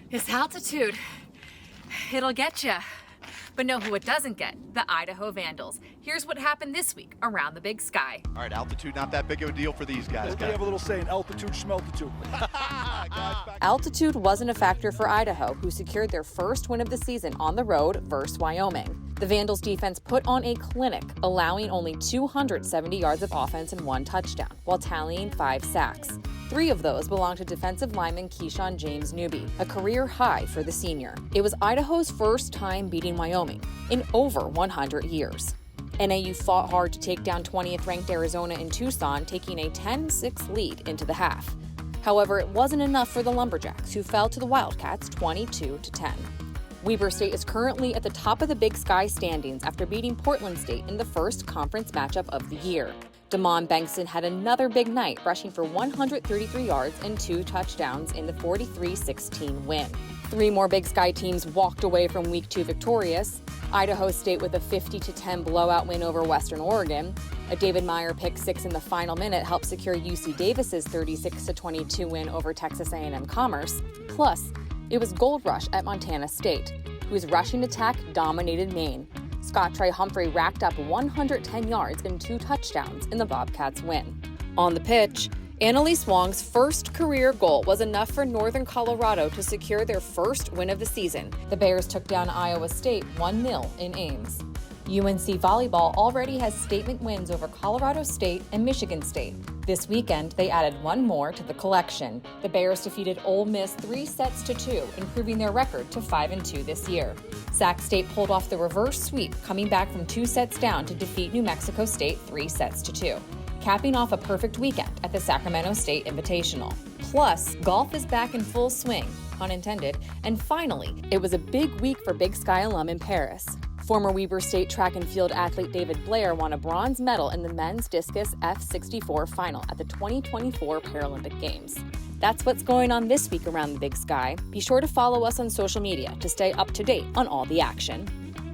It's altitude. It'll get you. But know who it doesn't get? The Idaho Vandals. Here's what happened this week around the Big Sky. All right, altitude not that big of a deal for these guys. They have a little saying, altitude, schmeltitude. Altitude wasn't a factor for Idaho, who secured their first win of the season on the road versus Wyoming. The Vandals defense put on a clinic, allowing only 270 yards of offense and 1 touchdown, while tallying 5 sacks. 3 of those belonged to defensive lineman Keyshawn James Newby, a career high for the senior. It was Idaho's first time beating Wyoming in over 100 years. NAU fought hard to take down 20th-ranked Arizona in Tucson, taking a 10-6 lead into the half. However, it wasn't enough for the Lumberjacks, who fell to the Wildcats 22-10. Weber State is currently at the top of the Big Sky standings after beating Portland State in the first conference matchup of the year. Damon Bankston had another big night, rushing for 133 yards and 2 touchdowns in the 43-16 win. 3 more Big Sky teams walked away from Week 2 victorious. Idaho State with a 50-10 blowout win over Western Oregon. A David Meyer pick 6 in the final minute helped secure UC Davis's 36-22 win over Texas A&M Commerce. Plus, it was Gold Rush at Montana State, whose rushing attack dominated Maine. Scott Trey Humphrey racked up 110 yards and 2 touchdowns in the Bobcats' win. On the pitch, Annalise Wong's first career goal was enough for Northern Colorado to secure their first win of the season. The Bears took down Iowa State 1-0 in Ames. UNC Volleyball already has statement wins over Colorado State and Michigan State. This weekend, they added 1 more to the collection. The Bears defeated Ole Miss 3-2, improving their record to 5-2 this year. Sac State pulled off the reverse sweep, coming back from 2 sets down to defeat New Mexico State 3-2, capping off a perfect weekend at the Sacramento State Invitational. Plus, golf is back in full swing, pun intended, and finally, it was a big week for Big Sky alum in Paris. Former Weber State track and field athlete David Blair won a bronze medal in the men's discus F64 final at the 2024 Paralympic Games. That's what's going on this week around the Big Sky. Be sure to follow us on social media to stay up to date on all the action.